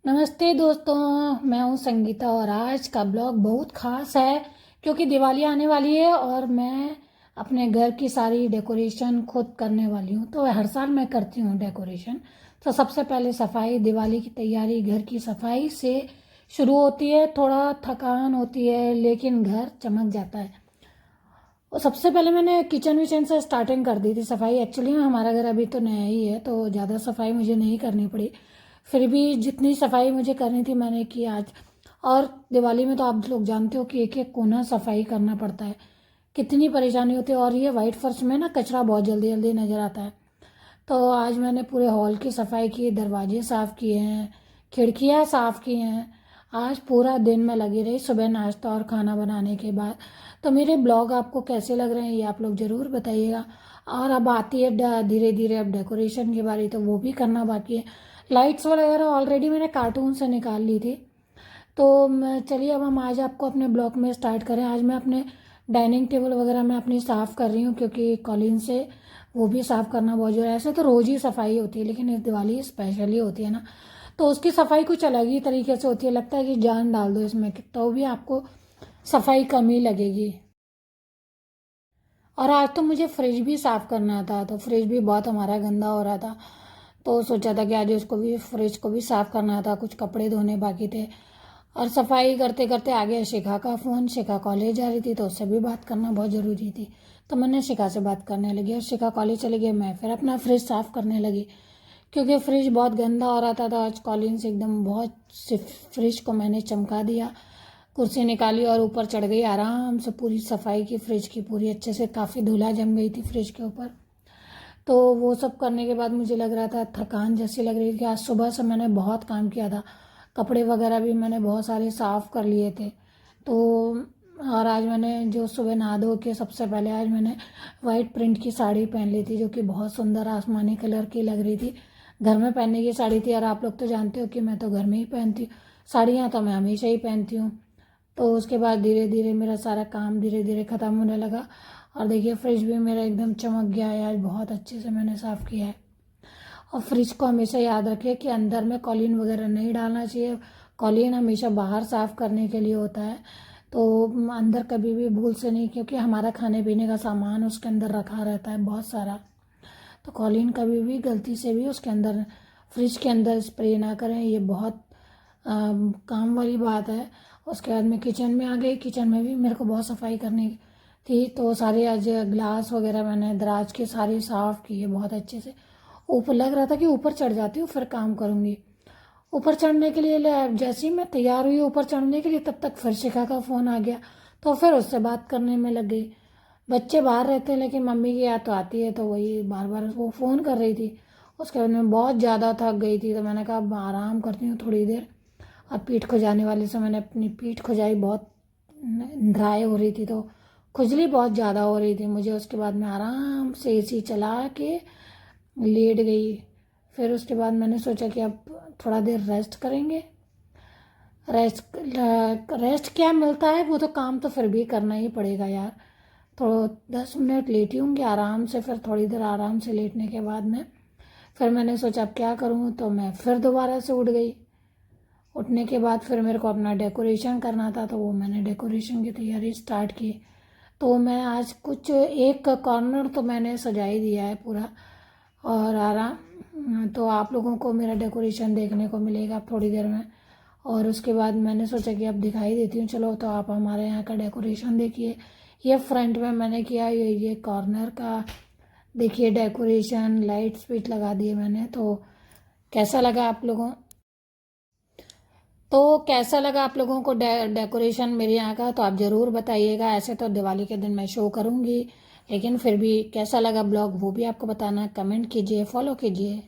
नमस्ते दोस्तों, मैं हूँ संगीता और आज का ब्लॉग बहुत ख़ास है क्योंकि दिवाली आने वाली है और मैं अपने घर की सारी डेकोरेशन खुद करने वाली हूँ। तो हर साल मैं करती हूँ डेकोरेशन। तो सबसे पहले सफाई, दिवाली की तैयारी घर की सफाई से शुरू होती है। थोड़ा थकान होती है लेकिन घर चमक जाता है। और सबसे पहले मैंने किचन विचन से स्टार्टिंग कर दी थी सफाई। एक्चुअली हमारा घर अभी तो नया ही है तो ज़्यादा सफाई मुझे नहीं करनी पड़ी। फिर भी जितनी सफाई मुझे करनी थी मैंने की आज। और दिवाली में तो आप लोग जानते हो कि एक एक कोना सफाई करना पड़ता है, कितनी परेशानी होती है। और ये वाइट फर्श में ना कचरा बहुत जल्दी जल्दी नज़र आता है। तो आज मैंने पूरे हॉल की सफाई की, दरवाजे साफ़ किए हैं, खिड़कियाँ साफ़ की हैं। आज पूरा दिन मैं लगी रही सुबह नाश्ता और खाना बनाने के बाद। तो मेरे ब्लॉग आपको कैसे लग रहे हैं ये आप लोग ज़रूर बताइएगा। और अब आती है धीरे धीरे अब डेकोरेशन की बारी, तो वो भी करना बाकी है। लाइट्स वगैरह ऑलरेडी मैंने कार्टून से निकाल ली थी। तो चलिए अब हम आज आपको अपने ब्लॉग में स्टार्ट करें। आज मैं अपने डाइनिंग टेबल वगैरह मैं अपनी साफ़ कर रही हूँ क्योंकि कॉलिन से वो भी साफ़ करना बहुत ज़रूरी है। ऐसे तो रोज़ ही सफाई होती है लेकिन इस दिवाली स्पेशली होती है ना, तो उसकी सफाई कुछ अलग ही तरीके से होती है। लगता है कि जान डाल दो इसमें तो भी आपको सफाई कम ही लगेगी। और आज तो मुझे फ्रिज भी साफ़ करना था, तो फ्रिज भी बहुत हमारा गंदा हो रहा था। तो सोचा था कि आज उसको भी, फ्रिज को भी साफ़ करना था, कुछ कपड़े धोने बाकी थे। और सफाई करते करते आ गया शिखा का फ़ोन। शिखा कॉलेज जा रही थी तो उससे भी बात करना बहुत ज़रूरी थी। तो मैंने शिखा से बात करने लगी और शिखा कॉलेज चली गई। मैं फिर अपना फ्रिज साफ़ करने लगी क्योंकि फ्रिज बहुत गंदा हो रहा था। तो आज कॉलिन से एकदम बहुत फ्रिज को मैंने चमका दिया, कुर्सी निकाली और ऊपर चढ़ गई आराम से। पूरी सफाई की फ्रिज की पूरी अच्छे से, काफ़ी धूला जम गई थी फ्रिज के ऊपर। तो वो सब करने के बाद मुझे लग रहा था थकान जैसी लग रही थी। आज सुबह से मैंने बहुत काम किया था, कपड़े वगैरह भी मैंने बहुत सारे साफ़ कर लिए थे। तो और आज मैंने जो सुबह नहा धो के सबसे पहले आज मैंने वाइट प्रिंट की साड़ी पहन ली थी जो कि बहुत सुंदर आसमानी कलर की लग रही थी। घर में पहनने की साड़ी थी और आप लोग तो जानते हो कि मैं तो घर में ही पहनती हूँ साड़ियाँ, तो मैं हमेशा ही पहनती हूँ। तो उसके बाद धीरे धीरे मेरा सारा काम धीरे धीरे ख़त्म होने लगा। और देखिए फ्रिज भी मेरा एकदम चमक गया है, आज बहुत अच्छे से मैंने साफ़ किया है। और फ्रिज को हमेशा याद रखिए कि अंदर में कॉलिन वगैरह नहीं डालना चाहिए। कॉलिन हमेशा बाहर साफ़ करने के लिए होता है। तो अंदर कभी भी भूल से नहीं, क्योंकि हमारा खाने पीने का सामान उसके अंदर रखा रहता है बहुत सारा। तो कॉलिन कभी भी गलती से भी उसके अंदर, फ्रिज के अंदर स्प्रे ना करें, ये बहुत काम वाली बात है। उसके बाद मैं किचन में आ गई। किचन में भी मेरे को बहुत सफाई करनी थी, तो सारे आज ग्लास वगैरह मैंने दराज के सारे साफ़ किए बहुत अच्छे से। ऊपर लग रहा था कि ऊपर चढ़ जाती हूँ फिर काम करूँगी। ऊपर चढ़ने के लिए जैसे ही मैं तैयार हुई ऊपर चढ़ने के लिए, तब तक फिर शिखा का फ़ोन आ गया। तो फिर उससे बात करने में लग गई। बच्चे बाहर रहते हैं लेकिन मम्मी की याद तो आती है, तो वही बार बार वो फ़ोन कर रही थी। उसके बाद मैं बहुत ज़्यादा थक गई थी तो मैंने कहा अब आराम करती हूँ थोड़ी देर। अब पीठ खुजाने वाले से मैंने अपनी पीठ खुजाई, बहुत ड्राई हो रही थी तो खुजली बहुत ज़्यादा हो रही थी मुझे। उसके बाद मैं आराम से एसी चला के लेट गई। फिर उसके बाद मैंने सोचा कि अब थोड़ा देर रेस्ट करेंगे। रेस्ट रेस्ट क्या मिलता है, वो तो काम तो फिर भी करना ही पड़ेगा यार। तो 10 मिनट लेटी हूँगी आराम से, फिर थोड़ी देर आराम से लेटने के बाद में फिर मैंने सोचा अब क्या करूँ, तो मैं फिर दोबारा से उठ गई। उठने के बाद फिर मेरे को अपना डेकोरेशन करना था, तो वो मैंने डेकोरेशन की तैयारी स्टार्ट की। तो मैं आज कुछ एक कॉर्नर तो मैंने सजा ही दिया है पूरा। और आराम, तो आप लोगों को मेरा डेकोरेशन देखने को मिलेगा थोड़ी देर में। और उसके बाद मैंने सोचा कि अब दिखाई देती हूँ, चलो तो आप हमारे यहाँ का डेकोरेशन देखिए। ये फ्रंट में मैंने किया, ये कॉर्नर का देखिए डेकोरेशन, लाइट्स भी लगा दिए मैंने। तो कैसा लगा आप लोगों कैसा लगा आप लोगों को डेकोरेशन मेरे यहाँ का, तो आप ज़रूर बताइएगा। ऐसे तो दिवाली के दिन मैं शो करूँगी लेकिन फिर भी कैसा लगा ब्लॉग वो भी आपको बताना, कमेंट कीजिए, फॉलो कीजिए।